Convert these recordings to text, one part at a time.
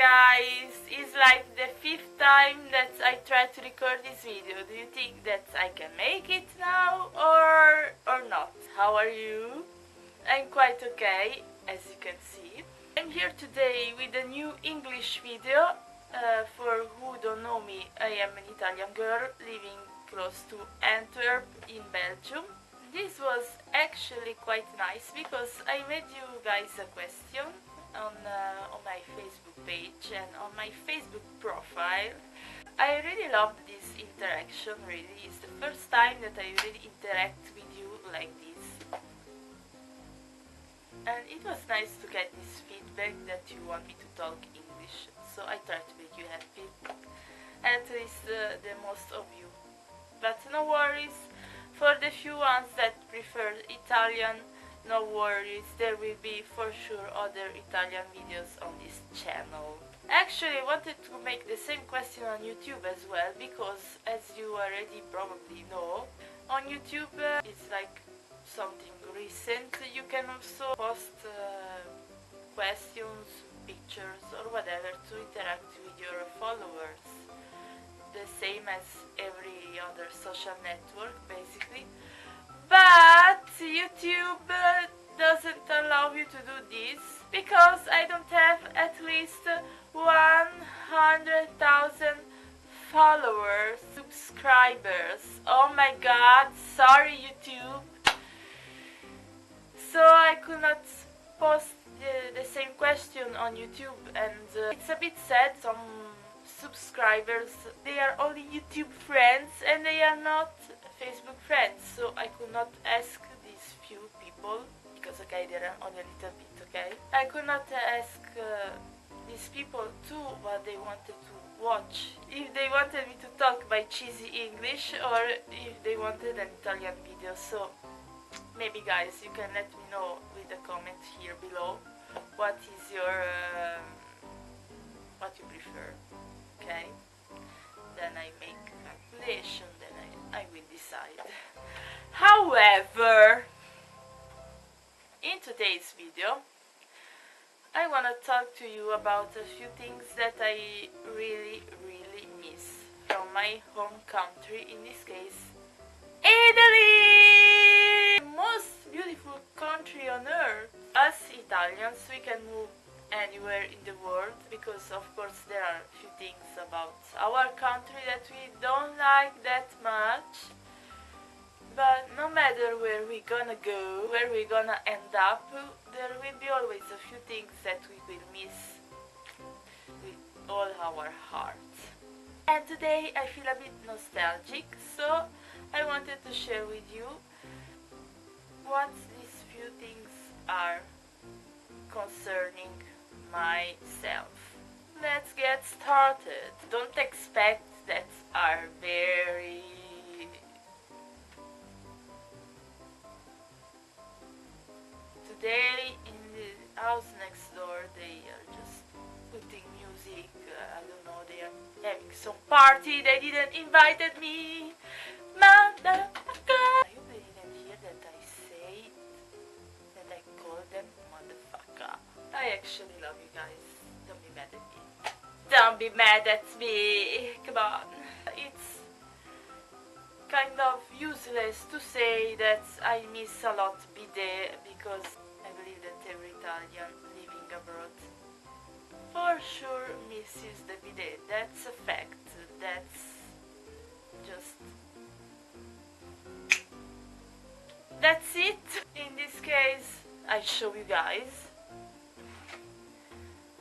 guys, it's like the 5th time that I try to record this video. Do you think that I can make it now or not? How are you? I'm quite okay, as you can see. I'm here today with a new English video. For who don't know me, I am an Italian girl living close to Antwerp in Belgium. This was actually quite nice because I made you guys a question on my Facebook page and on my Facebook profile. I really loved this interaction, really. It's the first time that I really interact with you like this. And it was nice to get this feedback that you want me to talk English, so I try to make you happy, at least the most of you. But no worries, for the few ones that prefer Italian, no worries, there will be for sure other Italian videos on this channel. Actually, I wanted to make the same question on YouTube as well, because as you already probably know, on YouTube it's like something recent. You can also post questions, pictures or whatever to interact with your followers, the same as every other social network basically. But YouTube doesn't allow you to do this because I don't have at least 100,000 followers, subscribers. Oh my god, sorry YouTube. So I could not post the same question on YouTube, and it's a bit sad. Some subscribers, they are only YouTube friends and they are not Facebook friends, so I could not ask these few people, because okay, there are only a little bit, okay? I could not ask these people too what they wanted to watch, if they wanted me to talk by cheesy English or if they wanted an Italian video. So maybe guys, you can let me know with a comment here below what is your what you prefer, okay? Then I make calculation, then I will decide. However, in today's video I want to talk to you about a few things that I really miss from my home country, in this case Italy! The most beautiful country on earth. Us Italians, we can move anywhere in the world, because of course there are a few things about our country that we don't like that much. But no matter where we're gonna go, where we're gonna end up, there will be always a few things that we will miss with all our heart. And today I feel a bit nostalgic, so I wanted to share with you what these few things are concerning myself. Let's get started. Don't expect that are very today in the house next door they are just putting music, I don't know, they are having some party, they didn't invited me. Motherfucker! I hope they didn't hear that I say that I call them motherfucker. I actually love you guys. Don't be mad at me. Don't be mad at me. Come on. It's kind of useless to say that I miss a lot bidet, because I believe that every Italian living abroad for sure misses the bidet. That's a fact. That's just... that's it. In this case, I show you guys.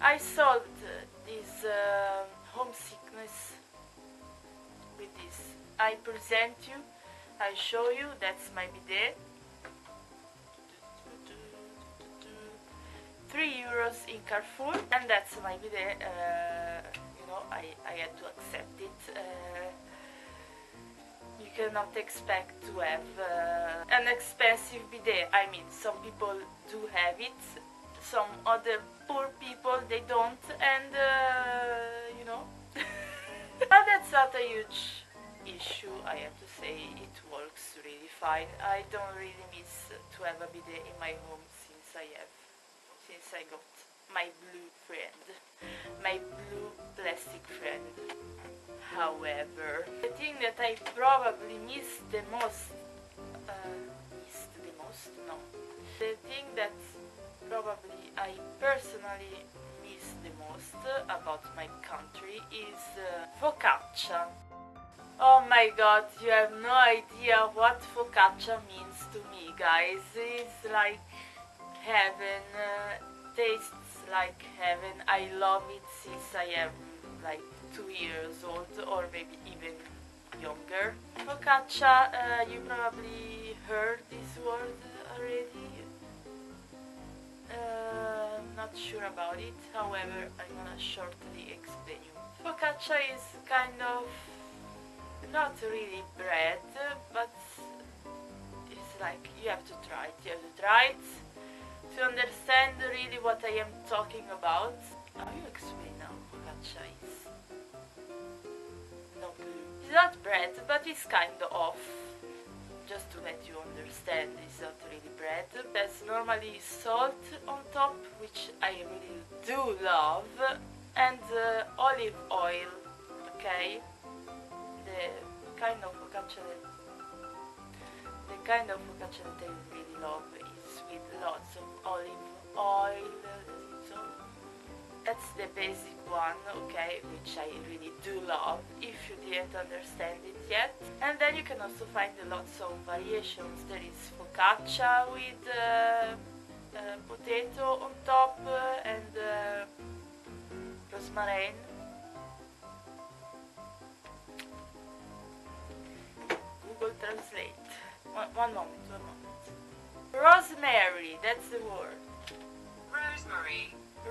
I solved this homesickness with this. I present you, I show you, that's my bidet. €3 in Carrefour, and that's my bidet. You know, I had to accept it. You cannot expect to have an expensive bidet. I mean, some people do have it, some other poor people they don't, and you know. But that's not a huge issue, I have to say. It works really fine. I don't really miss to have a bidet in my home since I got my blue friend, my blue plastic friend. However, the thing that I probably miss the most, no, the thing that probably I personally miss the most about my country is focaccia. Oh my god, you have no idea what focaccia means to me, guys. It's like heaven, tastes like heaven. I love it since I am like 2 years old, or maybe even younger. Focaccia, you probably heard this word already. Not sure about it, however, I'm gonna shortly explain you. Focaccia is kind of not really bread, but it's like you have to try it. You have to try it to understand really what I am talking about. How you explain now focaccia is? No clue. It's not bread, but it's kind of. Just to let you understand, it's not really bread. There's normally salt on top, which I really do love, and olive oil. Okay, the kind of focaccia that I really love is with lots of olive oil. So that's the basic one, okay, which I really do love, if you didn't understand it yet. And then you can also find lots of variations. There is focaccia with potato on top and rosemary. Google Translate. One moment. Rosemary, that's the word.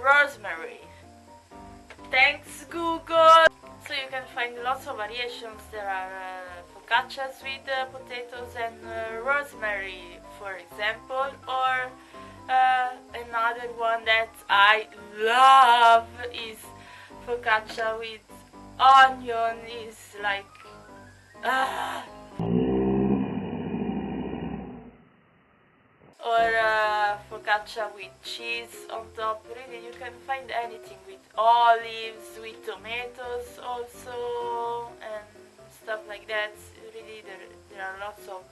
Rosemary. Thanks, Google! So you can find lots of variations. There are focaccias with potatoes and rosemary, for example, or another one that I love is focaccia with onion. Is like or focaccia with cheese on top. Really, you can find anything with olives, with tomatoes also, and stuff like that. Really, there are lots of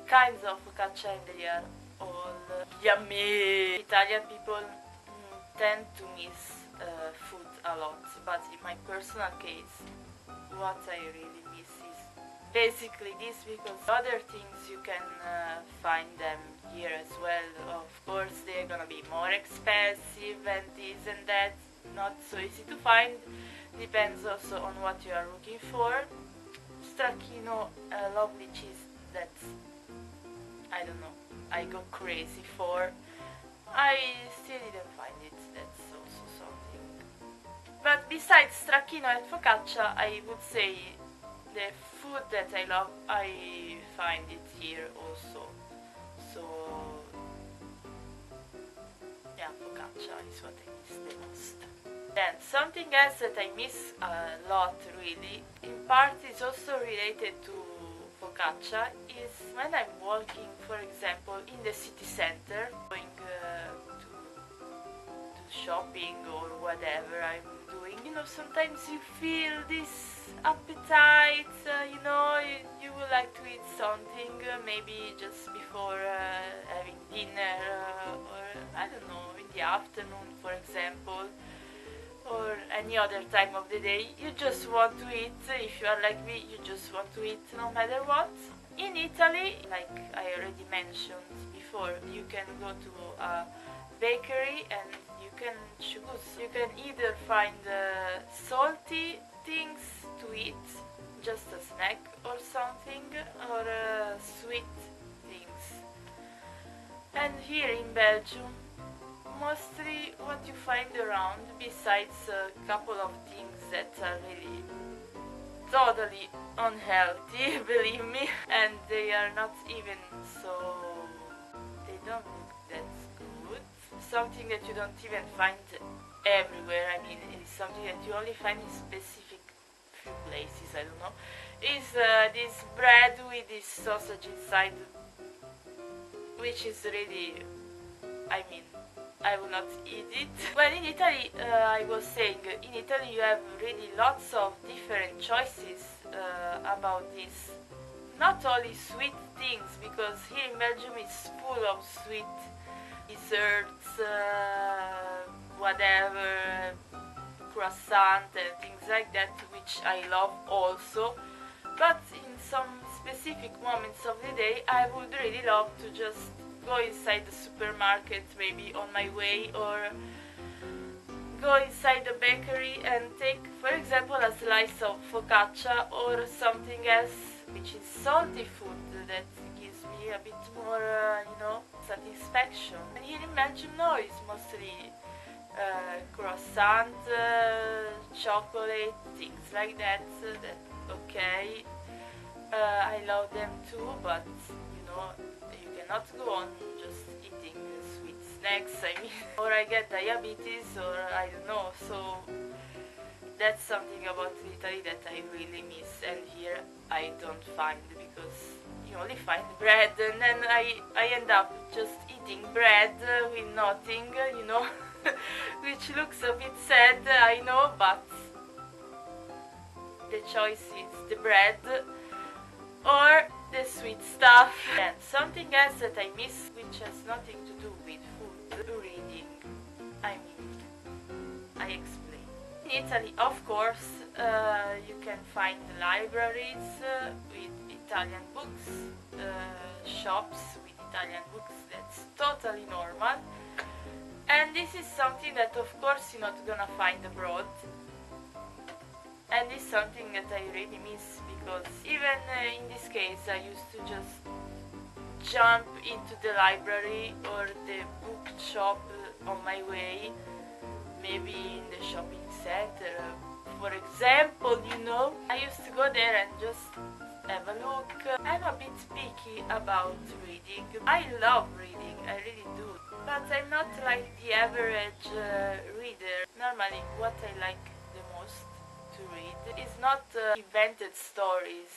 kinds of focaccia and they are all yummy. Italian people tend to miss food a lot, but in my personal case, what I really miss is basically this, because other things you can find them here as well. Of course, they're gonna be more expensive and this and that, not so easy to find. Depends also on what you are looking for. Stracchino, a lovely cheese that I don't know, I go crazy for. I still didn't find it. That's also something. But besides stracchino and focaccia, I would say the food that I love, I find it here also. So yeah, focaccia is what I miss the most. Then something else that I miss a lot really, in part is also related to focaccia, is when I'm walking, for example, in the city center, going to shopping or whatever I'm doing. You know, sometimes you feel this appetite, you would like to eat something, maybe just before having dinner, or I don't know, in the afternoon, for example, or any other time of the day. You just want to eat. If you are like me, you just want to eat no matter what. In Italy, like I already mentioned before, you can go to a bakery and you can choose. You can either find salty things to eat, just a snack or something, or sweet things. And here in Belgium, mostly what you find around, besides a couple of things that are really totally unhealthy, believe me, and they are not even so, they don't look that good. Something that you don't even find everywhere, I mean, it's something that you only find in specific few places, I don't know, is this bread with this sausage inside, which is really, I mean, I will not eat it. Well, in Italy, I was saying, in Italy you have really lots of different choices about this. Not only sweet things, because here in Belgium it's full of sweet desserts, whatever, croissant and things like that, which I love also. But in some specific moments of the day, I would really love to just go inside the supermarket, maybe on my way, or go inside the bakery and take, for example, a slice of focaccia or something else, which is salty food that gives me a bit more, satisfaction. And here in Belgium, no, it's mostly croissant, chocolate, things like that. Okay, I love them too, but you cannot go on just eating sweet snacks, I mean, or I get diabetes, or I don't know. So that's something about Italy that I really miss, and here I don't find, because you only find bread, and then I end up just eating bread with nothing, which looks a bit sad, I know, but the choice is the bread or the sweet stuff. And something else that I miss, which has nothing to do with food, reading. I mean, I explain. In Italy, of course, you can find libraries with Italian books, shops with Italian books. That's totally normal. And this is something that, of course, you're not gonna find abroad. And it's something that I really miss, because even in this case I used to just jump into the library or the bookshop on my way, maybe in the shopping center, for example, I used to go there and just have a look. I'm a bit picky about reading. I love reading, I really do, but I'm not like the average reader. Normally what I like the most to read is not invented stories,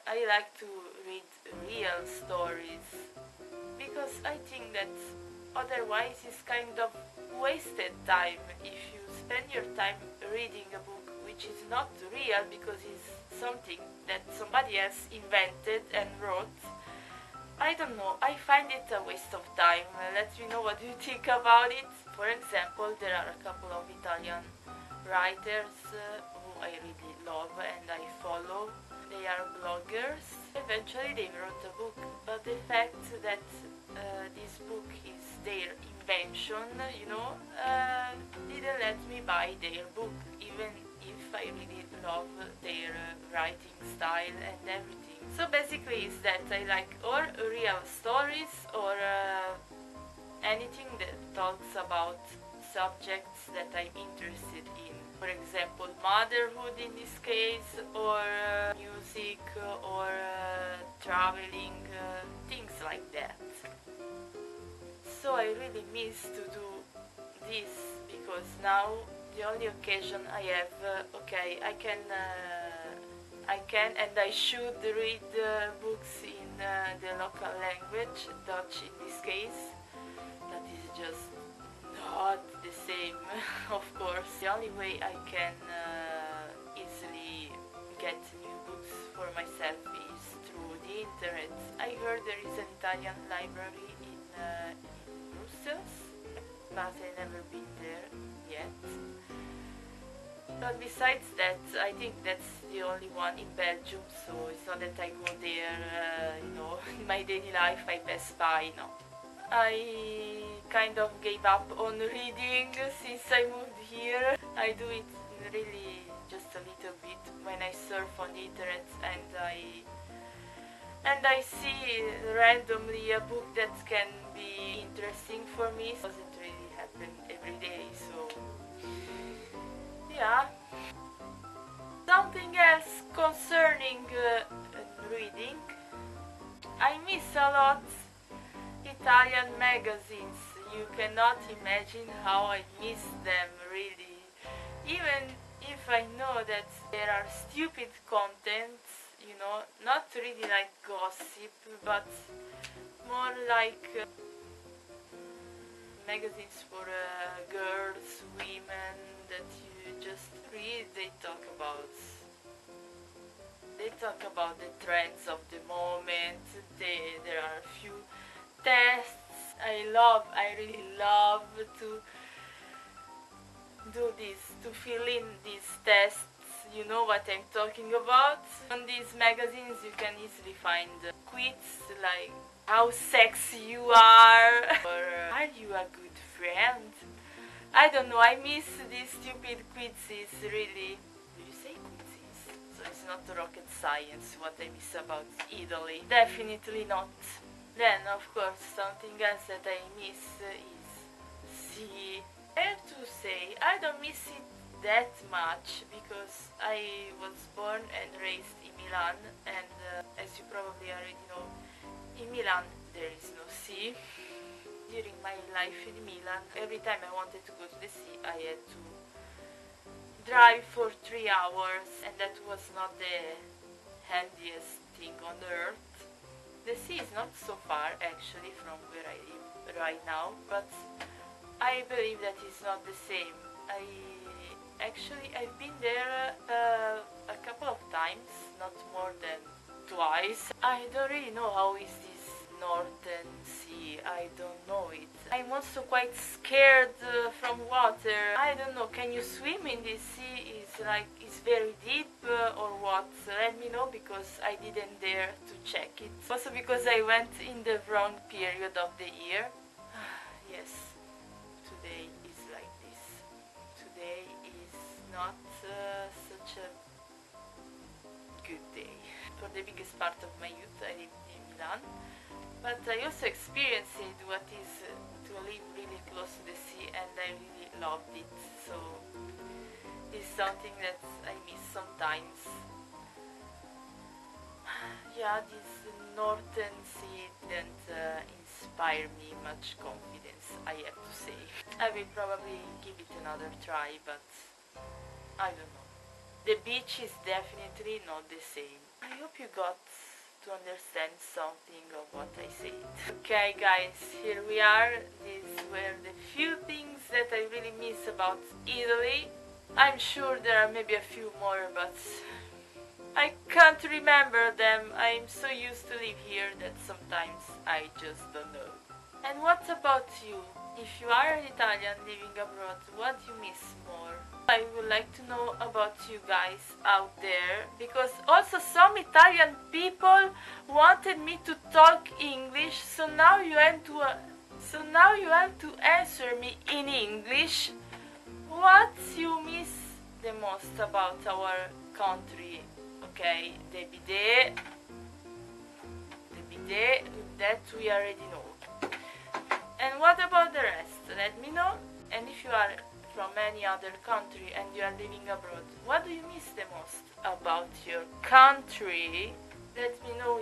I like to read real stories, because I think that otherwise it's kind of wasted time if you spend your time reading a book which is not real, because it's something that somebody else invented and wrote. I don't know, I find it a waste of time. Let me know what you think about it. For example, there are a couple of Italian writers who I really love and I follow. They are bloggers. Eventually they wrote a book, but the fact that this book is their invention, didn't let me buy their book, even if I really love their writing style and everything. So basically it's that I like or real stories or anything that talks about subjects that I'm interested in. For example, motherhood in this case, or music, or traveling, things like that. So I really miss to do this, because now the only occasion I have, okay, I can and I should read books in the local language, Dutch in this case. That is just not the same, of course. The only way I can easily get new books for myself is through the internet. I heard there is an Italian library in Brussels, but I've never been there yet. But besides that, I think that's the only one in Belgium, so it's not that I go there, in my daily life I pass by, no. I kind of gave up on reading since I moved here. I do it really just a little bit when I surf on the internet and I see randomly a book that can be interesting for me. It doesn't really happen every day, so yeah. Something else concerning reading. I miss a lot Italian magazines. You cannot imagine how I miss them, really. Even if I know that there are stupid contents, not really like gossip, but more like magazines for girls, women that you just read. They talk about the trends of the moment. There are a few tests. I really love to do this, to fill in these tests. You know what I'm talking about. On these magazines you can easily find quiz like how sexy you are or are you a good friend? I don't know, I miss these stupid quizzes really. Do you say quizzes? So it's not rocket science what I miss about Italy. Definitely not. Then of course something else that I miss is sea. I have to say I don't miss it that much because I was born and raised in Milan, and as you probably already know, in Milan there is no sea. During my life in Milan, every time I wanted to go to the sea I had to drive for 3 hours, and that was not the handiest thing on earth. The sea is not so far actually from where I live right now, but I believe that it's not the same. I've been there a couple of times, not more than twice. I don't really know how is this northern sea. I don't know it. I'm also quite scared from water. I don't know. Can you swim in this sea? It's very deep or what? Let me know because I didn't dare to check it. Also because I went in the wrong period of the year. Yes. Today is like this. Today is not such a good day. For the biggest part of my youth I lived in Milan, but I also experienced what is to live really close to the sea, and I really loved it. So it's something that I miss sometimes. Yeah, this northern sea didn't inspire me much confidence, I have to say. I will probably give it another try, but I don't know. The beach is definitely not the same. I hope you got to understand something of what I said. Okay guys, here we are. These were the few things that I really miss about Italy. I'm sure there are maybe a few more, but I can't remember them. I'm so used to live here that sometimes I just don't know. And what about you? If you are an Italian living abroad, what do you miss more? I would like to know about you guys out there, because also some Italian people wanted me to talk English, so now you have to answer me in English. What you miss the most about our country? Okay, the bidet, that we already know. And what about the rest? Let me know. And if you are from any other country and you are living abroad, what do you miss the most about your country? Let me know